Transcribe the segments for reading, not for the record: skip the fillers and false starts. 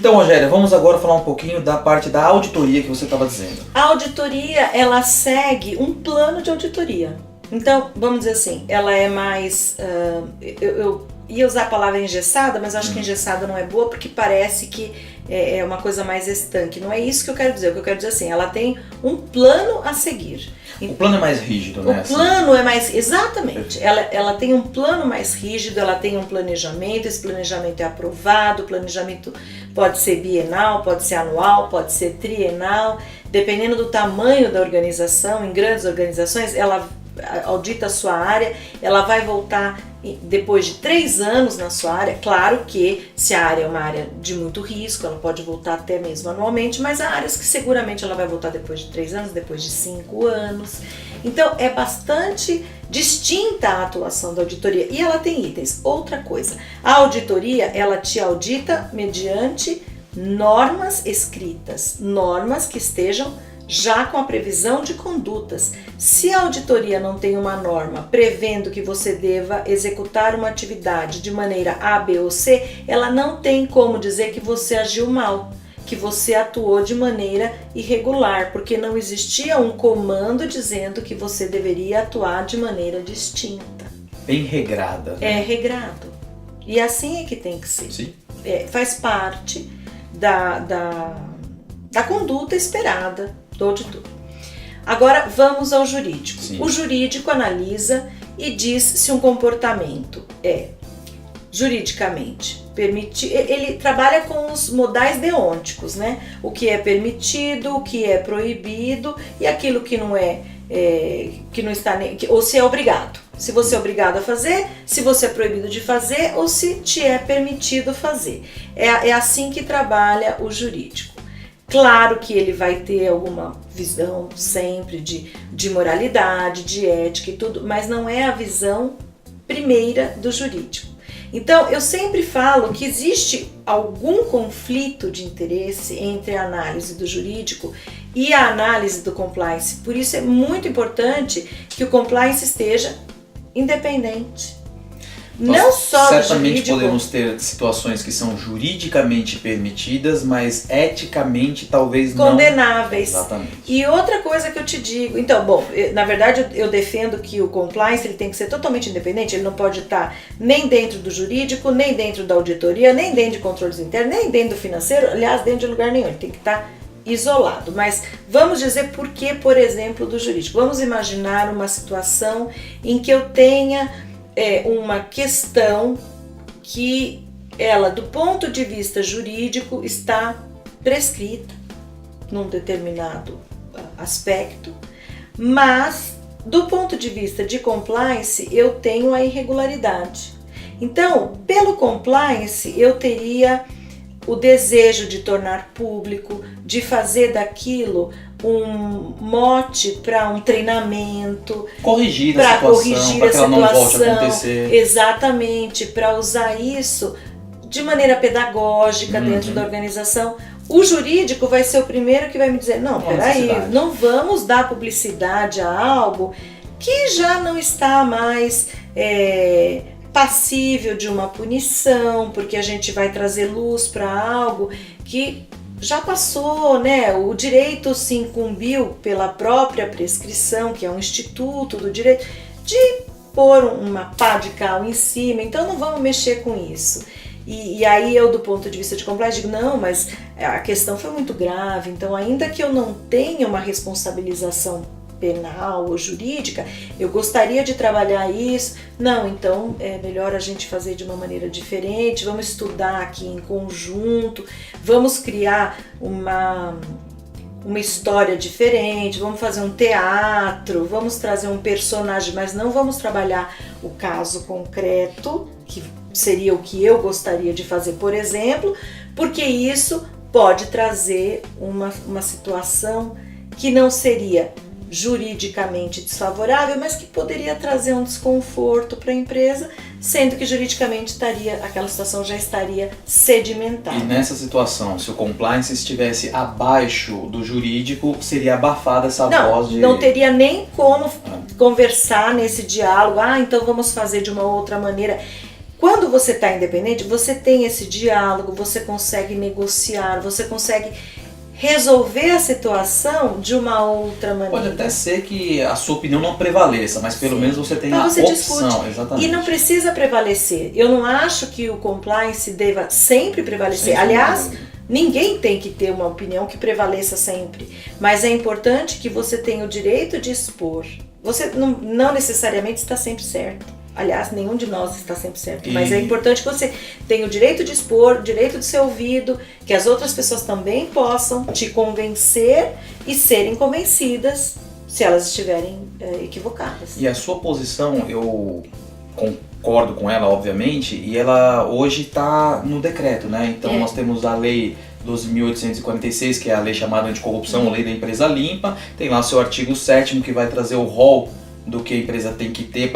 Então, Rogéria, vamos agora falar um pouquinho da parte da auditoria que você estava dizendo. A auditoria, ela segue um plano de auditoria. Então, vamos dizer assim, ela é mais... eu ia usar a palavra engessada, mas acho que engessada não é boa porque parece que é uma coisa mais estanque. Não é isso que eu quero dizer. O que eu quero dizer assim, ela tem um plano a seguir. O plano é mais rígido, né? O plano é mais... Exatamente. Ela tem um plano mais rígido, ela tem um planejamento, esse planejamento é aprovado, o planejamento pode ser bienal, pode ser anual, pode ser trienal. Dependendo do tamanho da organização, em grandes organizações, ela audita a sua área, ela vai voltar depois de 3 anos na sua área. Claro que se a área é uma área de muito risco, ela pode voltar até mesmo anualmente, mas há áreas que seguramente ela vai voltar depois de 3 anos, depois de 5 anos. Então é bastante distinta a atuação da auditoria e ela tem itens. Outra coisa, a auditoria ela te audita mediante normas escritas, normas que estejam já com a previsão de condutas. Se a auditoria não tem uma norma prevendo que você deva executar uma atividade de maneira A, B ou C, ela não tem como dizer que você agiu mal, que você atuou de maneira irregular, porque não existia um comando dizendo que você deveria atuar de maneira distinta. Bem regrada. Né? É regrado. E assim é que tem que ser. Sim. Faz parte da conduta esperada do auditor. Agora vamos ao jurídico. Sim. O jurídico analisa e diz se um comportamento é juridicamente permitido. Ele trabalha com os modais deonticos, né? O que é permitido, o que é proibido e aquilo que não é, que não está ou se é obrigado. Se você é obrigado a fazer, se você é proibido de fazer ou se te é permitido fazer. É assim que trabalha o jurídico. Claro que ele vai ter alguma visão sempre de moralidade, de ética e tudo, mas não é a visão primeira do jurídico. Então, eu sempre falo que existe algum conflito de interesse entre a análise do jurídico e a análise do compliance. Por isso é muito importante que o compliance esteja independente. Não só do certamente jurídico. Podemos ter situações que são juridicamente permitidas, mas eticamente talvez não. Condenáveis. Exatamente. E outra coisa que eu te digo, então, bom, na verdade eu defendo que o compliance ele tem que ser totalmente independente, ele não pode estar nem dentro do jurídico, nem dentro da auditoria, nem dentro de controles internos, nem dentro do financeiro, aliás, dentro de lugar nenhum, ele tem que estar isolado. Mas vamos dizer por que, por exemplo, do jurídico. Vamos imaginar uma situação em que eu tenha uma questão que ela, do ponto de vista jurídico, está prescrita num determinado aspecto, mas do ponto de vista de compliance eu tenho a irregularidade. Então, pelo compliance eu teria o desejo de tornar público, de fazer daquilo um mote para um treinamento, corrigir a situação, para que ela não volte a acontecer. Exatamente, para usar isso de maneira pedagógica dentro da organização. O jurídico vai ser o primeiro que vai me dizer, não, peraí, não vamos dar publicidade a algo que já não está mais passível de uma punição, porque a gente vai trazer luz para algo que já passou, né? O direito se incumbiu pela própria prescrição, que é um instituto do direito, de pôr uma pá de cal em cima, então não vamos mexer com isso. E aí eu, do ponto de vista de compliance, digo, não, mas a questão foi muito grave, então ainda que eu não tenha uma responsabilização penal ou jurídica, eu gostaria de trabalhar isso. Não, então é melhor a gente fazer de uma maneira diferente, vamos estudar aqui em conjunto, vamos criar uma história diferente, vamos fazer um teatro, vamos trazer um personagem, mas não vamos trabalhar o caso concreto, que seria o que eu gostaria de fazer, por exemplo, porque isso pode trazer uma situação que não seria juridicamente desfavorável, mas que poderia trazer um desconforto para a empresa, sendo que juridicamente aquela situação já estaria sedimentada. E nessa situação, se o compliance estivesse abaixo do jurídico, seria abafada essa voz de... Não teria nem como conversar nesse diálogo, então vamos fazer de uma outra maneira. Quando você está independente, você tem esse diálogo, você consegue negociar, você consegue resolver a situação de uma outra maneira. Pode até ser que a sua opinião não prevaleça, mas pelo menos você tem Mas a você opção. discute. Exatamente. E não precisa prevalecer. Eu não acho que o compliance deva sempre prevalecer. Sem Aliás, dúvida. ninguém tem que ter uma opinião que prevaleça sempre. Mas é importante que você tenha o direito de expor. Você não necessariamente está sempre certo. Aliás, nenhum de nós está sempre certo. Mas é importante que você tenha o direito de expor, o direito de ser ouvido, que as outras pessoas também possam te convencer e serem convencidas se elas estiverem equivocadas. E a sua posição, eu concordo com ela, obviamente, e ela hoje está no decreto, né? Então nós temos a lei 12.846, que é a lei chamada anticorrupção, a lei da empresa limpa, tem lá o seu artigo 7º que vai trazer o rol do que a empresa tem que ter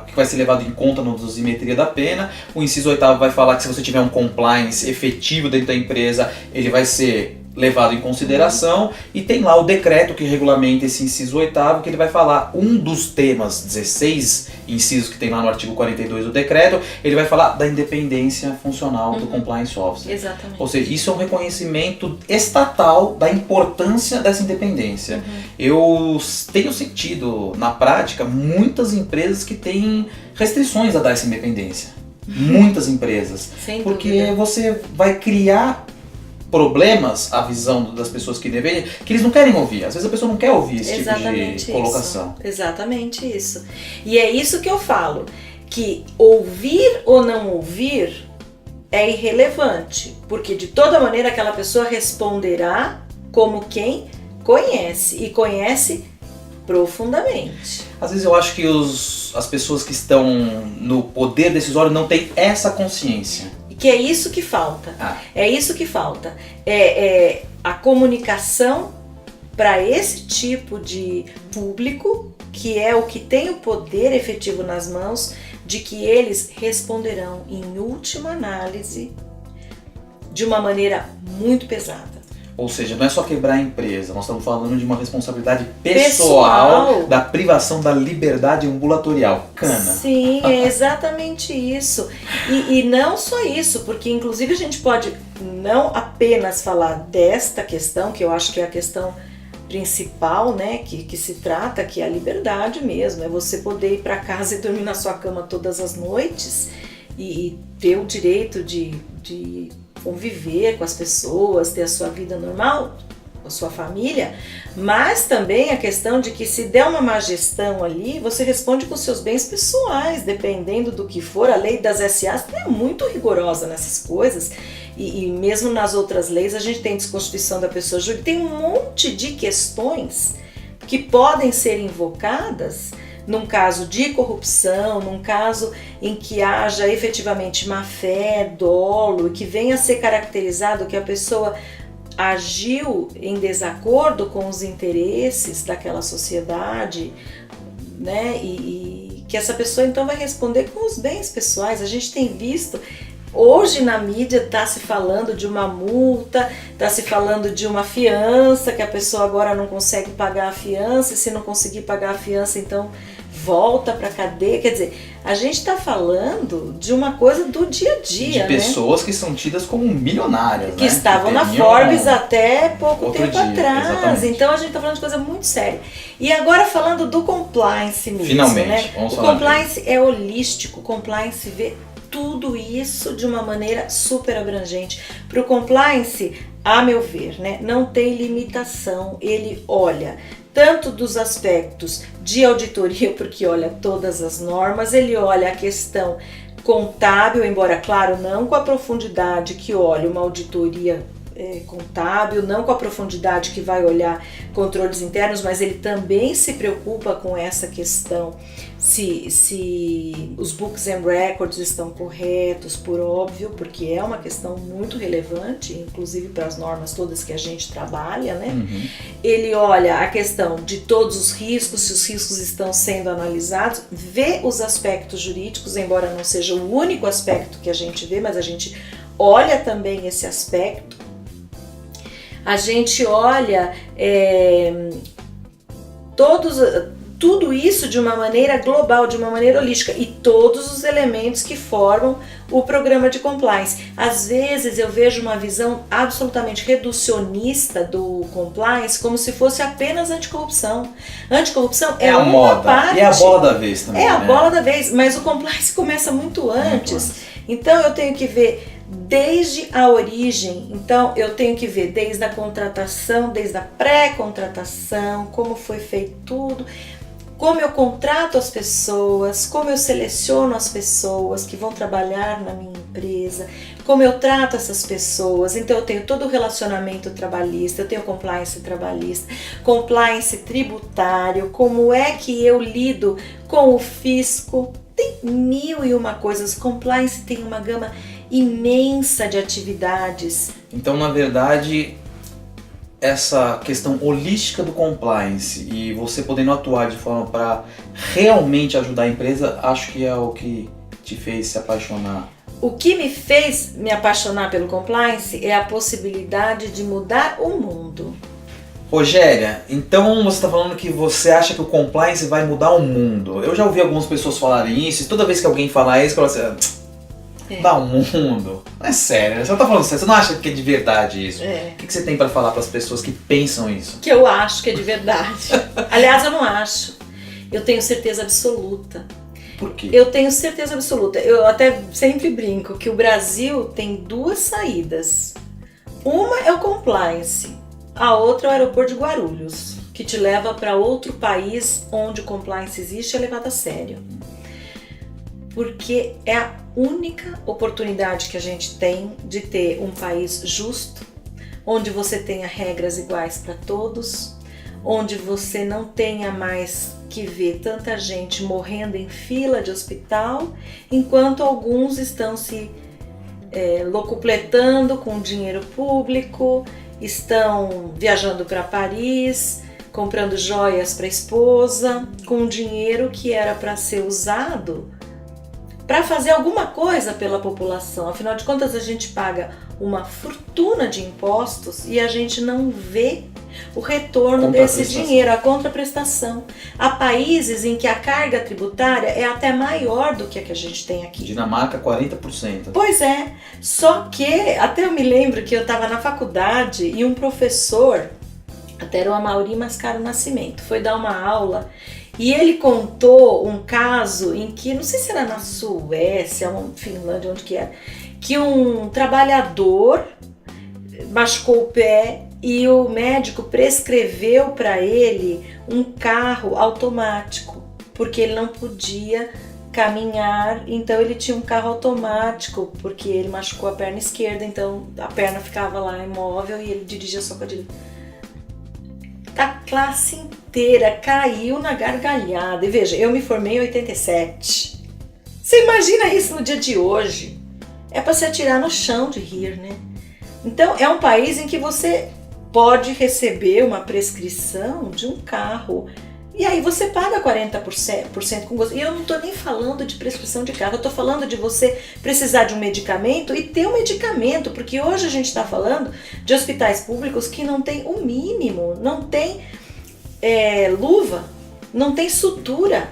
que vai ser levado em conta na dosimetria da pena. O inciso 8º vai falar que se você tiver um compliance efetivo dentro da empresa, ele vai ser levado em consideração, e tem lá o decreto que regulamenta esse inciso 8º, que ele vai falar um dos temas, 16 incisos que tem lá no artigo 42 do decreto, ele vai falar da independência funcional do compliance officer. Exatamente. Ou seja, isso é um reconhecimento estatal da importância dessa independência. Eu tenho sentido, na prática, muitas empresas que têm restrições a dar essa independência. Muitas empresas. Sem Porque dúvida. você vai criar problemas, a visão das pessoas que devem, que eles não querem ouvir. Às vezes a pessoa não quer ouvir esse Exatamente tipo de colocação. Isso. Exatamente isso. E é isso que eu falo, que ouvir ou não ouvir é irrelevante, porque de toda maneira aquela pessoa responderá como quem conhece, e conhece profundamente. Às vezes eu acho que as pessoas que estão no poder decisório não têm essa consciência. Que é isso que falta. É isso que falta. É a comunicação para esse tipo de público, que é o que tem o poder efetivo nas mãos, de que eles responderão, em última análise, de uma maneira muito pesada. Ou seja, não é só quebrar a empresa, nós estamos falando de uma responsabilidade pessoal. Da privação da liberdade ambulatorial. Cana. Sim, é exatamente isso. E não só isso, porque inclusive a gente pode não apenas falar desta questão, que eu acho que é a questão principal, né, que se trata, que é a liberdade mesmo, é você poder ir para casa e dormir na sua cama todas as noites e ter o direito de conviver com as pessoas, ter a sua vida normal, a sua família, mas também a questão de que se der uma má gestão ali, você responde com seus bens pessoais, dependendo do que for. A lei das SAs é muito rigorosa nessas coisas, e mesmo nas outras leis a gente tem desconstituição da pessoa jurídica, tem um monte de questões que podem ser invocadas num caso de corrupção, num caso em que haja efetivamente má fé, dolo, e que venha a ser caracterizado que a pessoa agiu em desacordo com os interesses daquela sociedade, né? E que essa pessoa então vai responder com os bens pessoais. A gente tem visto, hoje na mídia está se falando de uma multa, está se falando de uma fiança, que a pessoa agora não consegue pagar a fiança, e se não conseguir pagar a fiança, então volta para a cadeia. Quer dizer, a gente está falando de uma coisa do dia a dia, de pessoas que são tidas como milionárias, que né? estavam na Forbes até pouco tempo atrás. Exatamente. Então a gente está falando de coisa muito séria. E agora falando do compliance mesmo, finalmente, né? vamos O falar compliance é holístico, o compliance vê tudo isso de uma maneira super abrangente. Para o compliance, a meu ver, né, não tem limitação. Ele olha tanto dos aspectos de auditoria, porque olha todas as normas, ele olha a questão contábil, embora, claro, não com a profundidade que olha uma auditoria contábil, não com a profundidade que vai olhar controles internos, mas ele também se preocupa com essa questão, se os books and records estão corretos, por óbvio, porque é uma questão muito relevante, inclusive para as normas todas que a gente trabalha, né? Uhum. Ele olha a questão de todos os riscos, se os riscos estão sendo analisados, vê os aspectos jurídicos, embora não seja o único aspecto que a gente vê, mas a gente olha também esse aspecto. A gente olha tudo isso de uma maneira global, de uma maneira holística, e todos os elementos que formam o programa de compliance. Às vezes eu vejo uma visão absolutamente reducionista do compliance como se fosse apenas anticorrupção. Anticorrupção é uma moda. parte. E é a bola da vez também. É a bola da vez, mas o compliance começa muito antes. Então eu tenho que ver desde a origem, então eu tenho que ver desde a contratação, desde a pré-contratação, como foi feito tudo, como eu contrato as pessoas, como eu seleciono as pessoas que vão trabalhar na minha empresa, como eu trato essas pessoas. Então eu tenho todo o relacionamento trabalhista, eu tenho compliance trabalhista, compliance tributário, como é que eu lido com o fisco. Tem 1001 coisas. Compliance tem uma gama imensa de atividades. Então, na verdade, essa questão holística do compliance e você podendo atuar de forma para realmente ajudar a empresa, acho que é o que te fez se apaixonar. O que me fez me apaixonar pelo compliance é a possibilidade de mudar o mundo. Rogéria, então você está falando que você acha que o compliance vai mudar o mundo. Eu já ouvi algumas pessoas falarem isso, e toda vez que alguém falar isso, eu falo assim, mudar o mundo? Não é sério, você não está falando sério, você não acha que é de verdade isso? O que você tem para falar para as pessoas que pensam isso? Que eu acho que é de verdade. Aliás, eu não acho. Eu tenho certeza absoluta. Por quê? Eu tenho certeza absoluta. Eu até sempre brinco que o Brasil tem 2 saídas. Uma é o compliance. A outra é o aeroporto de Guarulhos, que te leva para outro país onde o compliance existe e é levado a sério. Porque é a única oportunidade que a gente tem de ter um país justo, onde você tenha regras iguais para todos, onde você não tenha mais que ver tanta gente morrendo em fila de hospital, enquanto alguns estão se locupletando com dinheiro público, estão viajando para Paris, comprando joias para a esposa, com dinheiro que era para ser usado para fazer alguma coisa pela população. Afinal de contas, a gente paga uma fortuna de impostos e a gente não vê o retorno desse dinheiro, a contraprestação. Há países em que a carga tributária é até maior do que a gente tem aqui. Dinamarca, 40%. Pois é, só que até eu me lembro que eu estava na faculdade e um professor, até era o Amaury Mascaro Nascimento, foi dar uma aula e ele contou um caso em que, não sei se era na Suécia, Finlândia, onde que era, que um trabalhador machucou o pé e o médico prescreveu para ele um carro automático, porque ele não podia caminhar, então ele tinha um carro automático, porque ele machucou a perna esquerda, então a perna ficava lá imóvel e ele dirigia só com a direita. A classe inteira caiu na gargalhada. E veja, eu me formei em 87. Você imagina isso no dia de hoje? É para se atirar no chão de rir, né? Então é um país em que você pode receber uma prescrição de um carro e aí você paga 40% com gosto. E eu não estou nem falando de prescrição de carro, eu estou falando de você precisar de um medicamento e ter um medicamento, porque hoje a gente está falando de hospitais públicos que não tem o mínimo, não tem luva, não tem sutura.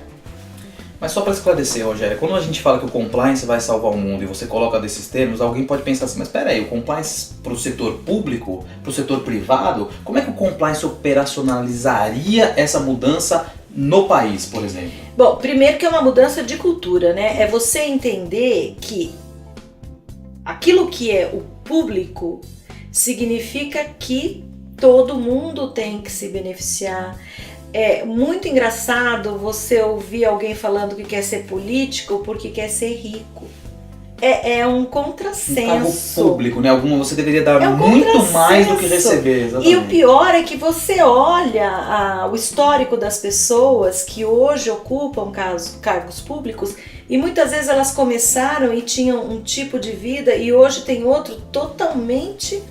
Mas só para esclarecer, Rogério, quando a gente fala que o compliance vai salvar o mundo e você coloca desses termos, alguém pode pensar assim, mas peraí, o compliance para o setor público, para o setor privado, como é que o compliance operacionalizaria essa mudança no país, por exemplo? Bom, primeiro que é uma mudança de cultura, né? É você entender que aquilo que é o público significa que todo mundo tem que se beneficiar. É muito engraçado você ouvir alguém falando que quer ser político porque quer ser rico. É um contrassenso. Um cargo público, né? Você deveria dar muito mais do que receber. Exatamente. E o pior é que você olha o histórico das pessoas que hoje ocupam cargos públicos e muitas vezes elas começaram e tinham um tipo de vida e hoje tem outro totalmente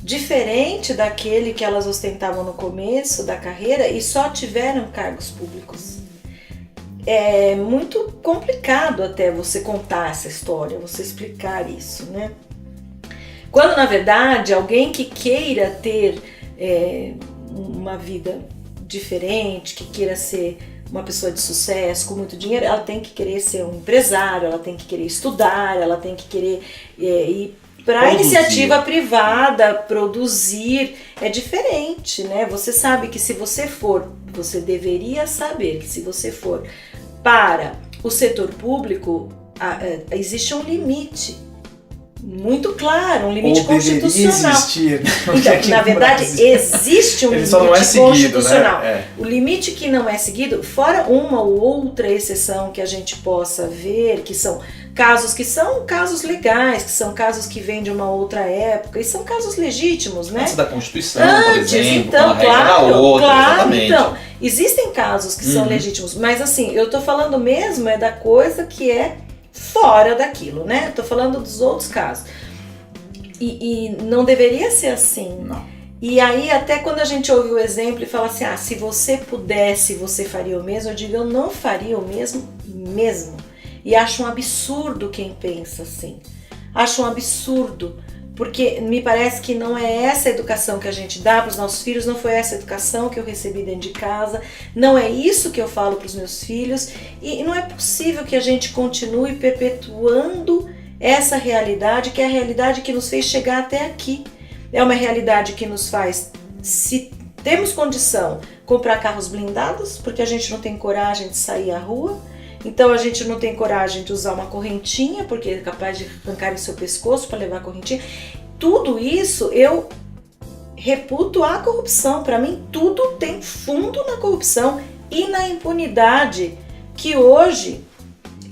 diferente daquele que elas ostentavam no começo da carreira e só tiveram cargos públicos. É muito complicado até você contar essa história, você explicar isso, né? Quando na verdade alguém que queira ter uma vida diferente, que queira ser uma pessoa de sucesso, com muito dinheiro, ela tem que querer ser um empresário, ela tem que querer estudar, ela tem que querer ir para a iniciativa privada, produzir. É diferente, né? Você sabe que se você for, você deveria saber que se você for para o setor público, existe um limite muito claro, um limite constitucional. Existir, né? Então, na verdade, existe um limite não é seguido, constitucional. Né? O limite que não é seguido, fora uma ou outra exceção que a gente possa ver, que são casos legais, que são casos que vêm de uma outra época, e são casos legítimos, né? Antes da Constituição, por exemplo, então, quando a regra era outra, exatamente. Então, existem casos que são legítimos, mas assim, eu tô falando mesmo da coisa que é fora daquilo, né? Eu tô falando dos outros casos. E não deveria ser assim. Não. E aí, até quando a gente ouve o exemplo e fala assim, se você pudesse, você faria o mesmo, eu digo, eu não faria o mesmo. E acho um absurdo quem pensa assim. Acho um absurdo, porque me parece que não é essa a educação que a gente dá para os nossos filhos, não foi essa a educação que eu recebi dentro de casa, não é isso que eu falo para os meus filhos, e não é possível que a gente continue perpetuando essa realidade, que é a realidade que nos fez chegar até aqui. É uma realidade que nos faz, se temos condição, comprar carros blindados, porque a gente não tem coragem de sair à rua. Então a gente não tem coragem de usar uma correntinha, porque é capaz de arrancar em seu pescoço para levar a correntinha. Tudo isso eu reputo a corrupção. Para mim, tudo tem fundo na corrupção e na impunidade, que hoje,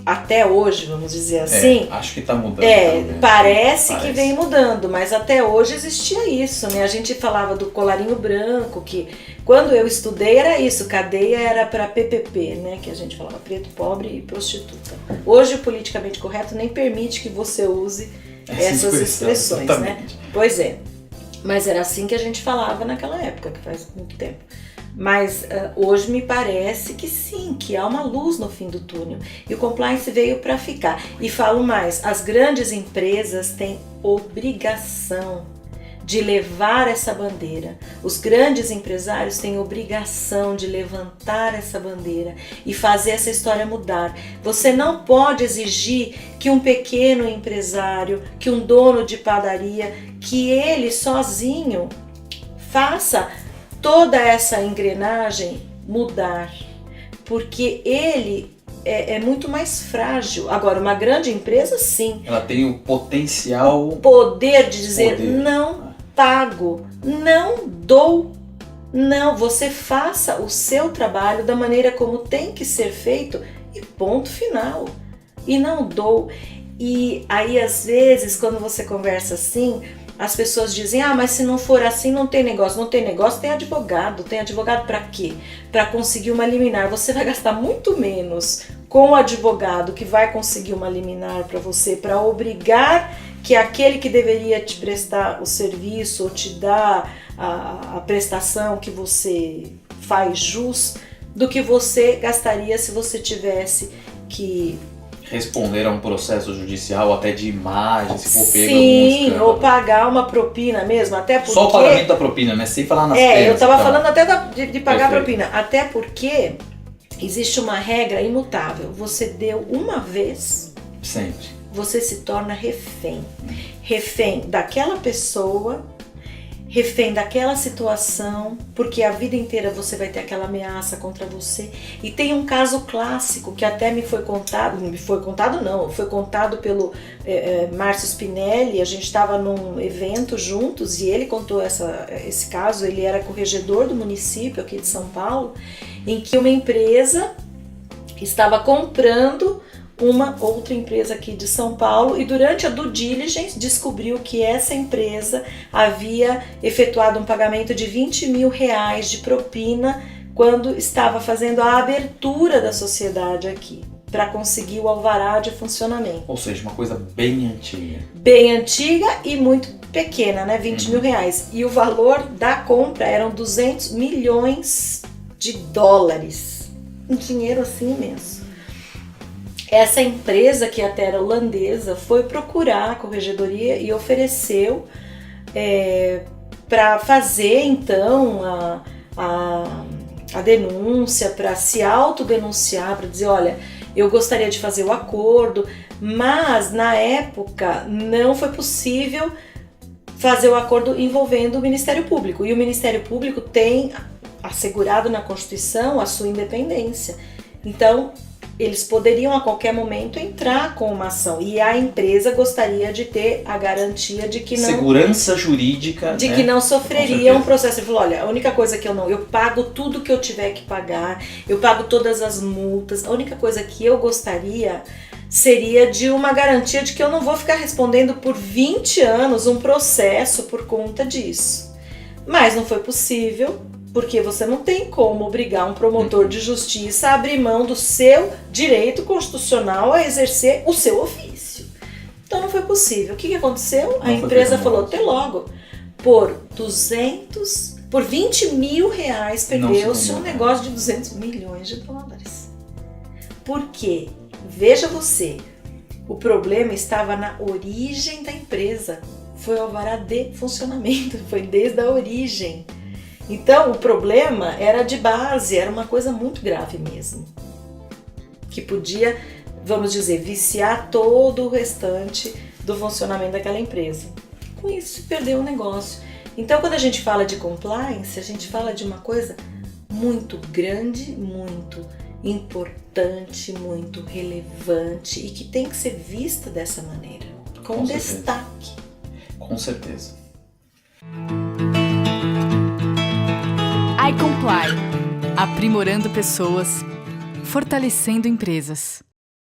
até hoje, vamos dizer assim... acho que está mudando. Parece que vem mudando, mas até hoje existia isso, né? A gente falava do colarinho branco, que quando eu estudei era isso, cadeia era para PPP, né? Que a gente falava preto, pobre e prostituta. Hoje o politicamente correto nem permite que você use essas expressões, né? Pois é, mas era assim que a gente falava naquela época, que faz muito tempo. Mas hoje me parece que sim, que há uma luz no fim do túnel. E o compliance veio para ficar. E falo mais, as grandes empresas têm obrigação de levar essa bandeira. Os grandes empresários têm obrigação de levantar essa bandeira e fazer essa história mudar. Você não pode exigir que um pequeno empresário, que um dono de padaria, que ele sozinho faça toda essa engrenagem mudar, porque ele é muito mais frágil. Agora, uma grande empresa, sim. Ela tem o potencial... O poder de dizer, não pago, não dou. Não, você faça o seu trabalho da maneira como tem que ser feito e ponto final. E não dou. E aí, às vezes, quando você conversa assim... As pessoas dizem, mas se não for assim não tem negócio. Não tem negócio, tem advogado. Tem advogado para quê? Para conseguir uma liminar. Você vai gastar muito menos com o advogado que vai conseguir uma liminar para você, para obrigar que aquele que deveria te prestar o serviço ou te dar a prestação que você faz jus, do que você gastaria se você tivesse que... responder a um processo judicial até de imagem, se for pego sim, ou pagar uma propina mesmo, até porque... Só o pagamento da propina, né? Sem falar nas penas. Eu estava falando até de pagar a propina, até porque existe uma regra imutável. Você deu uma vez, sempre, você se torna refém. Refém daquela pessoa, refém daquela situação, porque a vida inteira você vai ter aquela ameaça contra você. E tem um caso clássico que até foi contado pelo Márcio Spinelli. A gente estava num evento juntos e ele contou esse caso. Ele era corregedor do município aqui de São Paulo, em que uma empresa estava comprando uma outra empresa aqui de São Paulo e durante a due diligence descobriu que essa empresa havia efetuado um pagamento de R$20 mil de propina quando estava fazendo a abertura da sociedade aqui, para conseguir o alvará de funcionamento. Ou seja, uma coisa bem antiga. Bem antiga e muito pequena, né? R$20 mil. E o valor da compra eram $200 milhões. Um dinheiro assim imenso. Essa empresa, que até era holandesa, foi procurar a corregedoria e ofereceu para fazer então a denúncia, para se autodenunciar, para dizer, olha, eu gostaria de fazer o acordo, mas na época não foi possível fazer o acordo envolvendo o Ministério Público. E o Ministério Público tem assegurado na Constituição a sua independência. Então, eles poderiam a qualquer momento entrar com uma ação. E a empresa gostaria de ter a garantia de que não... Segurança jurídica, de né? que não sofreria um processo. Ele falou, olha, a única coisa que eu pago tudo que eu tiver que pagar, eu pago todas as multas, a única coisa que eu gostaria seria de uma garantia de que eu não vou ficar respondendo por 20 anos um processo por conta disso. Mas não foi possível, porque você não tem como obrigar um promotor de justiça a abrir mão do seu direito constitucional a exercer o seu ofício. Então não foi possível. O que aconteceu? A empresa falou, até logo, por 20 mil reais perdeu-se um negócio de 200 milhões de dólares. Por quê? Veja você, o problema estava na origem da empresa. Foi o alvará de funcionamento, foi desde a origem. Então, o problema era de base, era uma coisa muito grave mesmo. Que podia, vamos dizer, viciar todo o restante do funcionamento daquela empresa. Com isso, se perdeu o negócio. Então, quando a gente fala de compliance, a gente fala de uma coisa muito grande, muito importante, muito relevante e que tem que ser vista dessa maneira, com destaque. Com certeza. iComply, aprimorando pessoas, fortalecendo empresas.